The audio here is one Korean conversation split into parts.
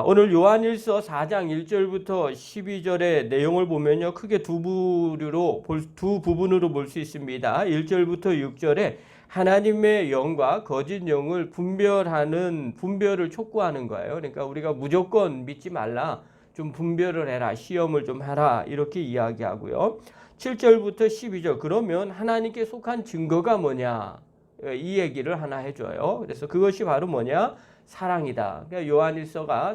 오늘 요한일서 4장 1절부터 12절의 내용을 보면요. 크게 두 부분으로 볼 수 있습니다. 1절부터 6절에 하나님의 영과 거짓 영을 분별을 촉구하는 거예요. 그러니까 우리가 무조건 믿지 말라. 좀 분별을 해라. 시험을 좀 해라. 이렇게 이야기하고요. 7절부터 12절. 그러면 하나님께 속한 증거가 뭐냐? 이 얘기를 하나 해줘요. 그래서 그것이 바로 뭐냐? 사랑이다. 그러니까 요한일서가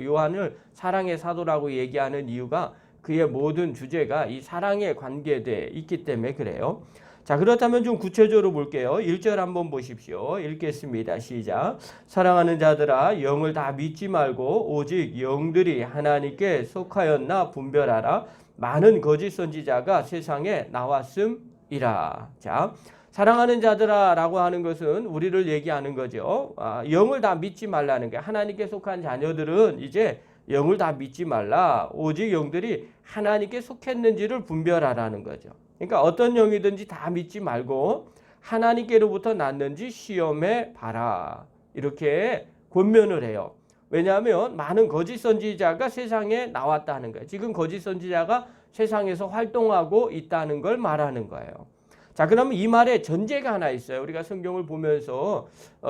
요한을 사랑의 사도라고 얘기하는 이유가 그의 모든 주제가 이 사랑에 관계돼 있기 때문에 그래요. 자, 그렇다면 좀 구체적으로 볼게요. 1절 한번 보십시오. 읽겠습니다. 시작. 사랑하는 자들아, 영을 다 믿지 말고 오직 영들이 하나님께 속하였나 분별하라. 많은 거짓 선지자가 세상에 나왔음이라. 자, 사랑하는 자들아라고 하는 것은 우리를 얘기하는 거죠. 영을 다 믿지 말라는 게, 하나님께 속한 자녀들은 이제 영을 다 믿지 말라. 오직 영들이 하나님께 속했는지를 분별하라는 거죠. 그러니까 어떤 영이든지 다 믿지 말고 하나님께로부터 났는지 시험해 봐라. 이렇게 권면을 해요. 왜냐하면 많은 거짓 선지자가 세상에 나왔다는 거예요. 지금 거짓 선지자가 세상에서 활동하고 있다는 걸 말하는 거예요. 자, 그러면 이 말에 전제가 하나 있어요. 우리가 성경을 보면서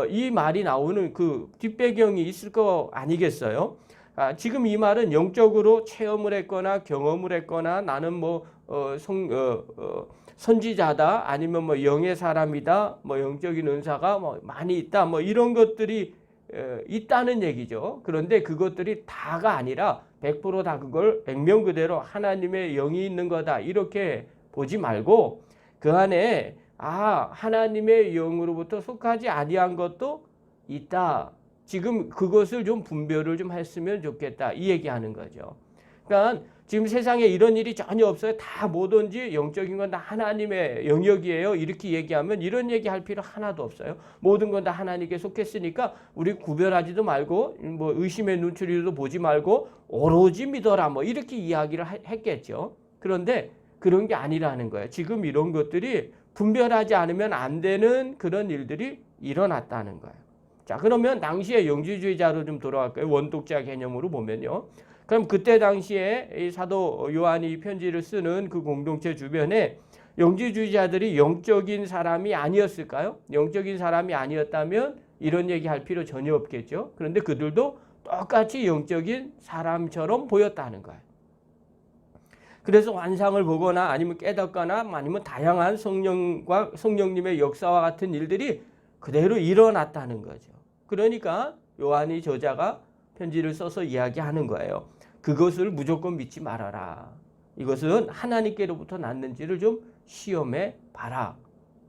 이 말이 나오는 그 뒷배경이 있을 거 아니겠어요? 지금 이 말은 영적으로 체험을 했거나 경험을 했거나 나는 선지자다, 아니면 영의 사람이다, 영적인 은사가 많이 있다, 이런 것들이 있다는 얘기죠. 그런데 그것들이 다가 아니라 100%다 그걸 액면 그대로 하나님의 영이 있는 거다, 이렇게 보지 말고 그 안에 하나님의 영으로부터 속하지 아니한 것도 있다. 지금 그것을 좀 분별을 좀 했으면 좋겠다, 이 얘기하는 거죠. 그러니까 지금 세상에 이런 일이 전혀 없어요. 다 뭐든지 영적인 건 다 하나님의 영역이에요. 이렇게 얘기하면 이런 얘기할 필요 하나도 없어요. 모든 건 다 하나님께 속했으니까 우리 구별하지도 말고 의심의 눈초리도 보지 말고 오로지 믿어라, 이렇게 이야기를 했겠죠. 그런데 그런 게 아니라는 거예요. 지금 이런 것들이 분별하지 않으면 안 되는 그런 일들이 일어났다는 거예요. 자, 그러면 당시에 영지주의자로 좀 돌아갈까요? 원독자 개념으로 보면요. 그럼 그때 당시에 이 사도 요한이 편지를 쓰는 그 공동체 주변에 영지주의자들이 영적인 사람이 아니었을까요? 영적인 사람이 아니었다면 이런 얘기 할 필요 전혀 없겠죠. 그런데 그들도 똑같이 영적인 사람처럼 보였다는 거예요. 그래서 환상을 보거나 아니면 깨닫거나 아니면 다양한 성령님의 역사와 같은 일들이 그대로 일어났다는 거죠. 그러니까 요한이 저자가 편지를 써서 이야기하는 거예요. 그것을 무조건 믿지 말아라. 이것은 하나님께로부터 났는지를 좀 시험해 봐라.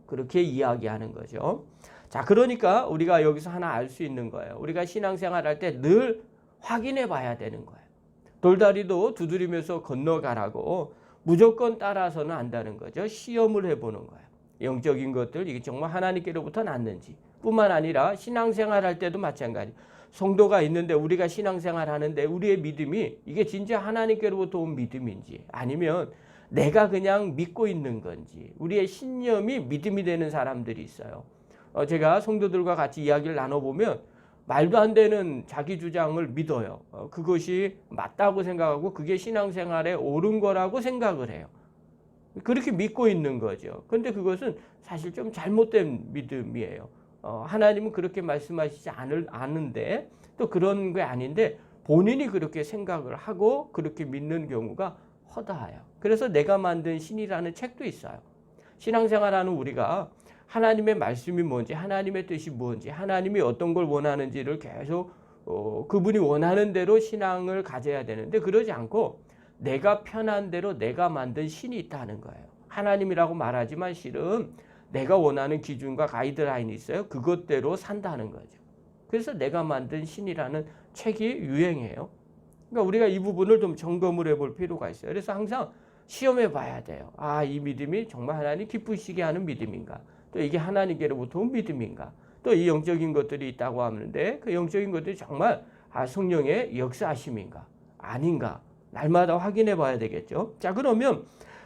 그렇게 이야기하는 거죠. 자, 그러니까 우리가 여기서 하나 알 수 있는 거예요. 우리가 신앙생활 할 때 늘 확인해 봐야 되는 거예요. 돌다리도 두드리면서 건너가라고 무조건 따라서는 안다는 거죠. 시험을 해보는 거예요. 영적인 것들, 이게 정말 하나님께로부터 났는지 뿐만 아니라 신앙생활 할 때도 마찬가지. 성도가 있는데 우리가 신앙생활 하는데 우리의 믿음이 이게 진짜 하나님께로부터 온 믿음인지 아니면 내가 그냥 믿고 있는 건지, 우리의 신념이 믿음이 되는 사람들이 있어요. 제가 성도들과 같이 이야기를 나눠보면 말도 안 되는 자기 주장을 믿어요. 그것이 맞다고 생각하고 그게 신앙생활에 옳은 거라고 생각을 해요. 그렇게 믿고 있는 거죠. 그런데 그것은 사실 좀 잘못된 믿음이에요. 하나님은 그렇게 말씀하시지 않은데 또 그런 게 아닌데 본인이 그렇게 생각을 하고 그렇게 믿는 경우가 허다해요. 그래서 내가 만든 신이라는 책도 있어요. 신앙생활하는 우리가 하나님의 말씀이 뭔지, 하나님의 뜻이 뭔지, 하나님이 어떤 걸 원하는지를 계속 그분이 원하는 대로 신앙을 가져야 되는데 그러지 않고 내가 편한 대로 내가 만든 신이 있다는 거예요. 하나님이라고 말하지만 실은 내가 원하는 기준과 가이드라인이 있어요. 그것대로 산다는 거죠. 그래서 내가 만든 신이라는 책이 유행해요. 그러니까 우리가 이 부분을 좀 점검을 해볼 필요가 있어요. 그래서 항상 시험해 봐야 돼요. 이 믿음이 정말 하나님 기쁘시게 하는 믿음인가? 또 이게 하나님께로부터 온 믿음인가? 또 이 영적인 것들이 있다고 하는데 그 영적인 것들이 정말 성령의 역사하심인가? 아닌가? 날마다 확인해 봐야 되겠죠. 자, 그러면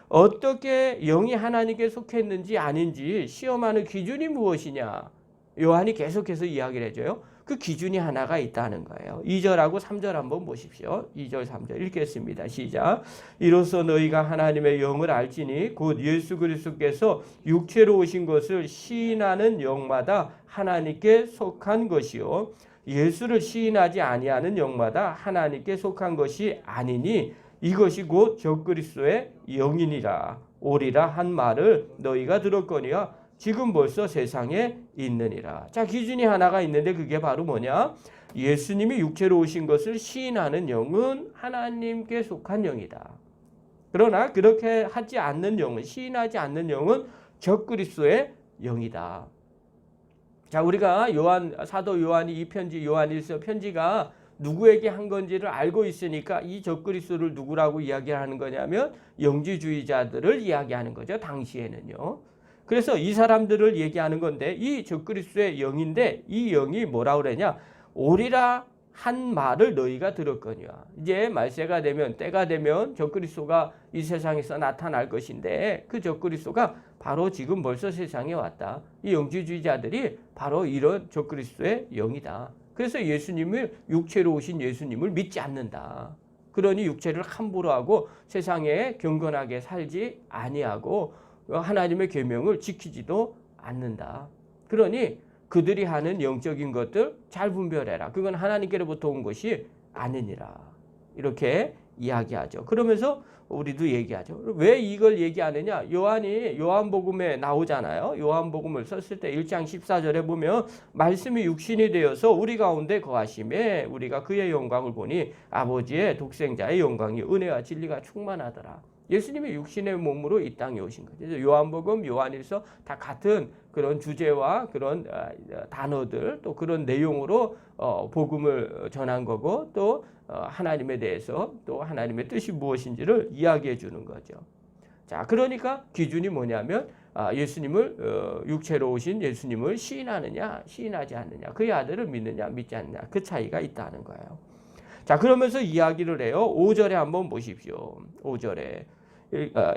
어떻게 영이 하나님께 속했는지 아닌지 시험하는 기준이 무엇이냐? 요한이 계속해서 이야기를 해줘요. 그 기준이 하나가 있다는 거예요. 2절하고 3절 한번 보십시오. 2절 3절 읽겠습니다. 시작. 이로써 너희가 하나님의 영을 알지니 곧 예수 그리스도께서 육체로 오신 것을 시인하는 영마다 하나님께 속한 것이요 예수를 시인하지 아니하는 영마다 하나님께 속한 것이 아니니 이것이 곧 적그리스도의 영이니라 오리라 한 말을 너희가 들었거니와 지금 벌써 세상에 있느니라. 자, 기준이 하나가 있는데 그게 바로 뭐냐? 예수님이 육체로 오신 것을 시인하는 영은 하나님께 속한 영이다. 그러나 그렇게 하지 않는 영은, 시인하지 않는 영은 적그리스도의 영이다. 자, 우리가 사도 요한이 이 편지, 요한일서 편지가 누구에게 한 건지를 알고 있으니까 이 적그리스도를 누구라고 이야기하는 거냐면 영지주의자들을 이야기하는 거죠. 당시에는요. 그래서 이 사람들을 얘기하는 건데 이 적그리스도의 영인데 이 영이 뭐라 그러냐? 오리라 한 말을 너희가 들었거니와. 이제 말세가 되면 때가 되면 적그리스도가 이 세상에서 나타날 것인데 그 적그리스도가 바로 지금 벌써 세상에 왔다. 이 영지주의자들이 바로 이런 적그리스도의 영이다. 그래서 예수님을 육체로 오신 예수님을 믿지 않는다. 그러니 육체를 함부로 하고 세상에 경건하게 살지 아니하고 하나님의 계명을 지키지도 않는다. 그러니 그들이 하는 영적인 것들 잘 분별해라. 그건 하나님께로부터 온 것이 아니니라. 이렇게 이야기하죠. 그러면서 우리도 얘기하죠. 왜 이걸 얘기하느냐? 요한복음에 나오잖아요. 요한복음을 썼을 때 1장 14절에 보면 말씀이 육신이 되어서 우리 가운데 거하심에 우리가 그의 영광을 보니 아버지의 독생자의 영광이 은혜와 진리가 충만하더라. 예수님이 육신의 몸으로 이 땅에 오신 거죠. 요한복음, 요한일서 다 같은 그런 주제와 그런 단어들 또 그런 내용으로 복음을 전한 거고 또 하나님에 대해서 또 하나님의 뜻이 무엇인지를 이야기해 주는 거죠. 자, 그러니까 기준이 뭐냐면 예수님을 육체로 오신 예수님을 시인하느냐 시인하지 않느냐 그의 아들을 믿느냐 믿지 않느냐 그 차이가 있다는 거예요. 자, 그러면서 이야기를 해요. 5절에 한번 보십시오. 5절에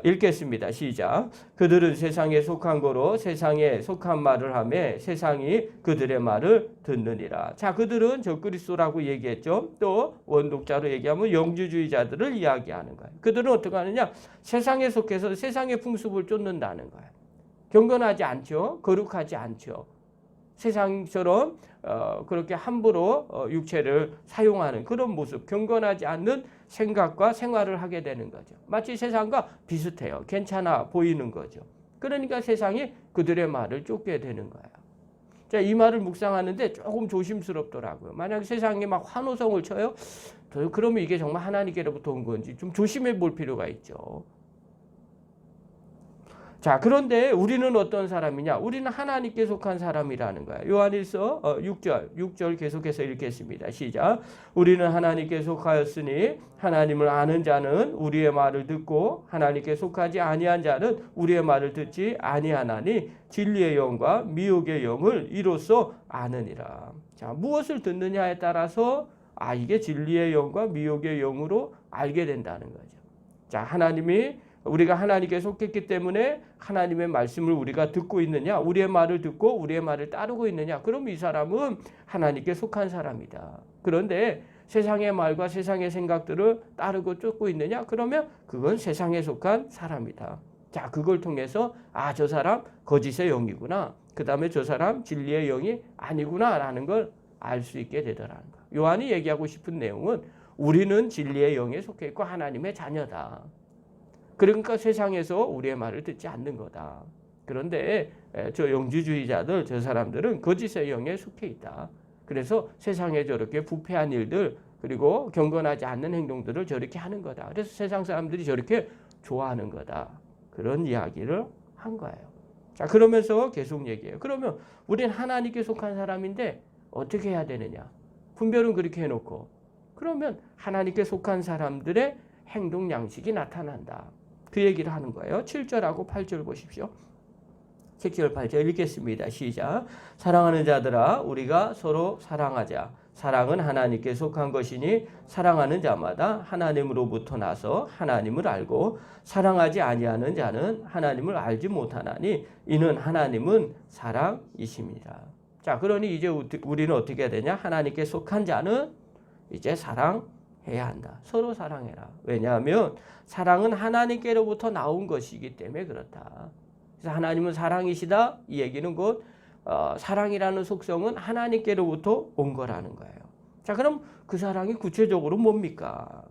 읽겠습니다. 시작. 그들은 세상에 속한 거로 세상에 속한 말을 하며 세상이 그들의 말을 듣느니라. 자, 그들은 적그리스도라고 얘기했죠. 또 원독자로 얘기하면 영주주의자들을 이야기하는 거예요. 그들은 어떻게 하느냐? 세상에 속해서 세상의 풍습을 쫓는다는 거예요. 경건하지 않죠. 거룩하지 않죠. 세상처럼 그렇게 함부로 육체를 사용하는 그런 모습, 경건하지 않는 생각과 생활을 하게 되는 거죠. 마치 세상과 비슷해요. 괜찮아 보이는 거죠. 그러니까 세상이 그들의 말을 쫓게 되는 거예요. 자, 이 말을 묵상하는데 조금 조심스럽더라고요. 만약 세상에 막 환호성을 쳐요? 그러면 이게 정말 하나님께로부터 온 건지 좀 조심해 볼 필요가 있죠. 자, 그런데 우리는 어떤 사람이냐? 우리는 하나님께 속한 사람이라는 거야. 요한일서 6절 계속해서 읽겠습니다. 시작. 우리는 하나님께 속하였으니 하나님을 아는 자는 우리의 말을 듣고 하나님께 속하지 아니한 자는 우리의 말을 듣지 아니하나니 진리의 영과 미혹의 영을 이로써 아느니라. 자, 무엇을 듣느냐에 따라서 이게 진리의 영과 미혹의 영으로 알게 된다는 거죠. 자, 우리가 하나님께 속했기 때문에 하나님의 말씀을 우리가 듣고 있느냐, 우리의 말을 듣고 우리의 말을 따르고 있느냐, 그럼 이 사람은 하나님께 속한 사람이다. 그런데 세상의 말과 세상의 생각들을 따르고 쫓고 있느냐, 그러면 그건 세상에 속한 사람이다. 자, 그걸 통해서 저 사람 거짓의 영이구나, 그 다음에 저 사람 진리의 영이 아니구나 라는 걸 알 수 있게 되더라는 거. 요한이 얘기하고 싶은 내용은 우리는 진리의 영에 속해 있고 하나님의 자녀다. 그러니까 세상에서 우리의 말을 듣지 않는 거다. 그런데 저 영지주의자들, 저 사람들은 거짓의 영에 속해 있다. 그래서 세상에 저렇게 부패한 일들 그리고 경건하지 않는 행동들을 저렇게 하는 거다. 그래서 세상 사람들이 저렇게 좋아하는 거다. 그런 이야기를 한 거예요. 자, 그러면서 계속 얘기해요. 그러면 우리는 하나님께 속한 사람인데 어떻게 해야 되느냐? 분별은 그렇게 해놓고 그러면 하나님께 속한 사람들의 행동 양식이 나타난다. 그 얘기를 하는 거예요. 7절하고 8절 보십시오. 7절 8절 읽겠습니다. 시작. 사랑하는 자들아 우리가 서로 사랑하자. 사랑은 하나님께 속한 것이니 사랑하는 자마다 하나님으로부터 나서 하나님을 알고 사랑하지 아니하는 자는 하나님을 알지 못하나니 이는 하나님은 사랑이십니다. 자, 그러니 이제 우리는 어떻게 해야 되냐? 하나님께 속한 자는 이제 사랑해야 한다. 서로 사랑해라. 왜냐하면 사랑은 하나님께로부터 나온 것이기 때문에 그렇다. 그래서 하나님은 사랑이시다. 이 얘기는 곧 사랑이라는 속성은 하나님께로부터 온 거라는 거예요. 자, 그럼 그 사랑이 구체적으로 뭡니까?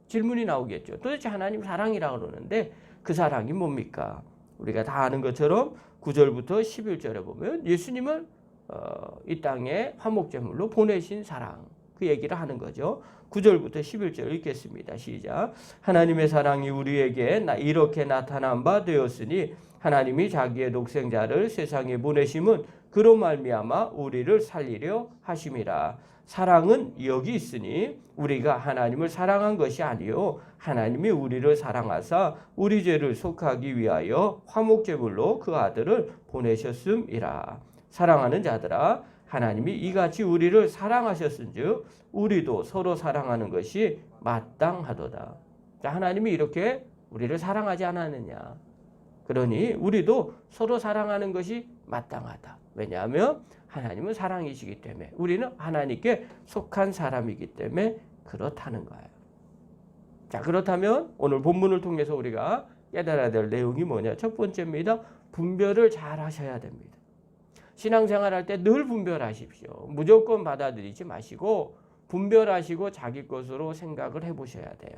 질문이 나오겠죠. 도대체 하나님 사랑이라고 그러는데 그 사랑이 뭡니까? 우리가 다 아는 것처럼 9절부터 11절에 보면 예수님을 이 땅에 화목제물로 보내신 사랑, 그 얘기를 하는 거죠. 9절부터 11절 읽겠습니다. 시작. 하나님의 사랑이 우리에게 이렇게 나타난 바 되었으니 하나님이 자기의 독생자를 세상에 보내심은 그로 말미암아 우리를 살리려 하심이라. 사랑은 여기 있으니 우리가 하나님을 사랑한 것이 아니요 하나님이 우리를 사랑하사 우리 죄를 속하기 위하여 화목제물로 그 아들을 보내셨음이라. 사랑하는 자들아, 하나님이 이같이 우리를 사랑하셨은즉 우리도 서로 사랑하는 것이 마땅하도다. 자, 하나님이 이렇게 우리를 사랑하지 않았느냐? 그러니 우리도 서로 사랑하는 것이 마땅하다. 왜냐하면 하나님은 사랑이시기 때문에, 우리는 하나님께 속한 사람이기 때문에 그렇다는 거예요. 자, 그렇다면 오늘 본문을 통해서 우리가 깨달아야 될 내용이 뭐냐? 첫 번째입니다. 분별을 잘 하셔야 됩니다. 신앙생활할 때 늘 분별하십시오. 무조건 받아들이지 마시고 분별하시고 자기 것으로 생각을 해보셔야 돼요.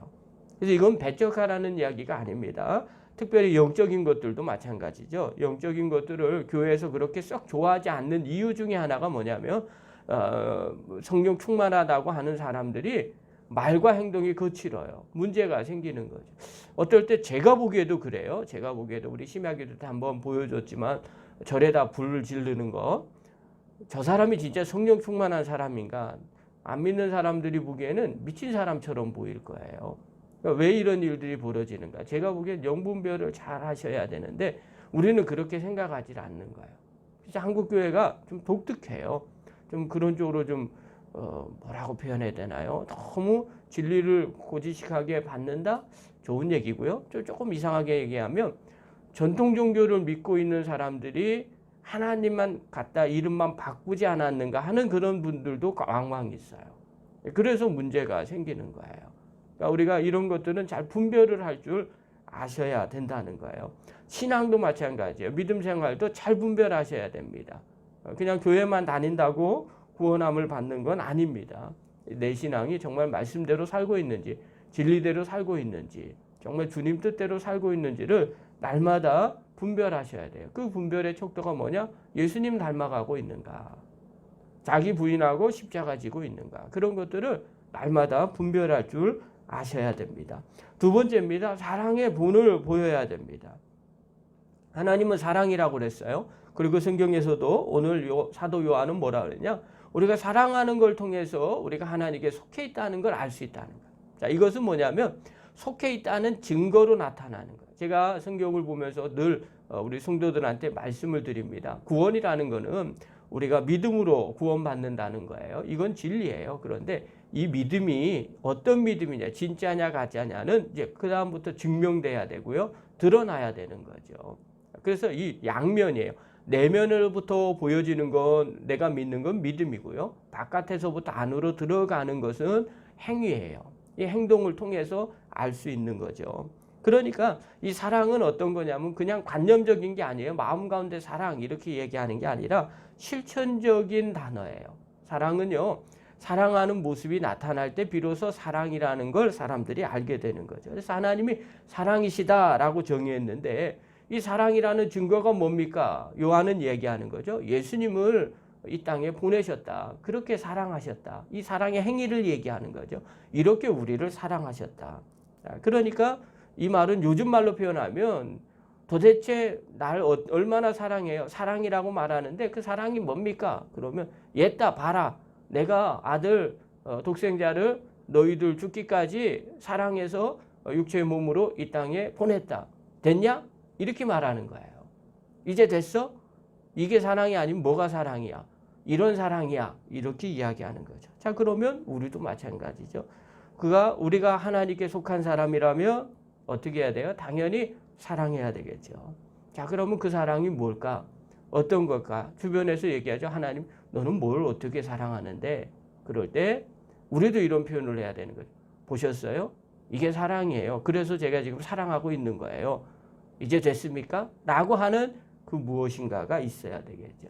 그래서 이건 배척하라는 이야기가 아닙니다. 특별히 영적인 것들도 마찬가지죠. 영적인 것들을 교회에서 그렇게 썩 좋아하지 않는 이유 중에 하나가 뭐냐면 성령 충만하다고 하는 사람들이 말과 행동이 거칠어요. 문제가 생기는 거죠. 어떨 때 제가 보기에도 그래요. 제가 보기에도 우리 심야기도 때 한번 보여줬지만 절에다 불을 지르는 거. 저 사람이 진짜 성령 충만한 사람인가? 안 믿는 사람들이 보기에는 미친 사람처럼 보일 거예요. 그러니까 왜 이런 일들이 벌어지는가? 제가 보기엔 영분별을 잘 하셔야 되는데 우리는 그렇게 생각하지 않는 거예요. 진짜 한국 교회가 좀 독특해요. 좀 그런 쪽으로 좀 뭐라고 표현해야 되나요? 너무 진리를 고지식하게 받는다? 좋은 얘기고요. 조금 이상하게 얘기하면 전통 종교를 믿고 있는 사람들이 하나님만 갖다 이름만 바꾸지 않았는가 하는 그런 분들도 왕왕 있어요. 그래서 문제가 생기는 거예요. 그러니까 우리가 이런 것들은 잘 분별을 할 줄 아셔야 된다는 거예요. 신앙도 마찬가지예요. 믿음 생활도 잘 분별하셔야 됩니다. 그냥 교회만 다닌다고 구원함을 받는 건 아닙니다. 내 신앙이 정말 말씀대로 살고 있는지, 진리대로 살고 있는지, 정말 주님 뜻대로 살고 있는지를 날마다 분별하셔야 돼요. 그 분별의 척도가 뭐냐? 예수님 닮아가고 있는가? 자기 부인하고 십자가 지고 있는가? 그런 것들을 날마다 분별할 줄 아셔야 됩니다. 두 번째입니다. 사랑의 본을 보여야 됩니다. 하나님은 사랑이라고 그랬어요. 그리고 성경에서도 오늘 사도 요한은 뭐라 그랬냐? 우리가 사랑하는 걸 통해서 우리가 하나님께 속해 있다는 걸 알 수 있다는 거예요. 자, 이것은 뭐냐면 속해 있다는 증거로 나타나는 거예요. 제가 성경을 보면서 늘 우리 성도들한테 말씀을 드립니다. 구원이라는 거는 우리가 믿음으로 구원받는다는 거예요. 이건 진리예요. 그런데 이 믿음이 어떤 믿음이냐, 진짜냐 가짜냐는 이제 그 다음부터 증명돼야 되고요, 드러나야 되는 거죠. 그래서 이 양면이에요. 내면으로부터 보여지는 건, 내가 믿는 건 믿음이고요, 바깥에서부터 안으로 들어가는 것은 행위예요. 이 행동을 통해서 알 수 있는 거죠. 그러니까 이 사랑은 어떤 거냐면 그냥 관념적인 게 아니에요. 마음 가운데 사랑 이렇게 얘기하는 게 아니라 실천적인 단어예요. 사랑은요, 사랑하는 모습이 나타날 때 비로소 사랑이라는 걸 사람들이 알게 되는 거죠. 그래서 하나님이 사랑이시다라고 정의했는데 이 사랑이라는 증거가 뭡니까? 요한은 얘기하는 거죠. 예수님을 이 땅에 보내셨다. 그렇게 사랑하셨다. 이 사랑의 행위를 얘기하는 거죠. 이렇게 우리를 사랑하셨다. 그러니까 이 말은 요즘 말로 표현하면 도대체 날 얼마나 사랑해요? 사랑이라고 말하는데 그 사랑이 뭡니까? 그러면 옛다 봐라. 내가 아들 독생자를 너희들 죽기까지 사랑해서 육체의 몸으로 이 땅에 보냈다. 됐냐? 이렇게 말하는 거예요. 이제 됐어? 이게 사랑이 아니면 뭐가 사랑이야? 이런 사랑이야. 이렇게 이야기하는 거죠. 자, 그러면 우리도 마찬가지죠. 우리가 하나님께 속한 사람이라면 어떻게 해야 돼요? 당연히 사랑해야 되겠죠. 자, 그러면 그 사랑이 뭘까? 어떤 걸까? 주변에서 얘기하죠. 하나님, 너는 뭘 어떻게 사랑하는데? 그럴 때 우리도 이런 표현을 해야 되는 거죠. 보셨어요? 이게 사랑이에요. 그래서 제가 지금 사랑하고 있는 거예요. 이제 됐습니까? 라고 하는 그 무엇인가가 있어야 되겠죠.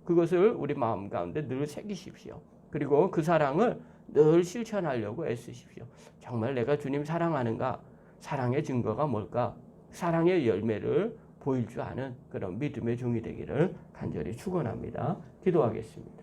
그것을 우리 마음 가운데 늘 새기십시오. 그리고 그 사랑을 늘 실천하려고 애쓰십시오. 정말 내가 주님 사랑하는가? 사랑의 증거가 뭘까? 사랑의 열매를 보일 줄 아는 그런 믿음의 종이 되기를 간절히 축원합니다. 기도하겠습니다.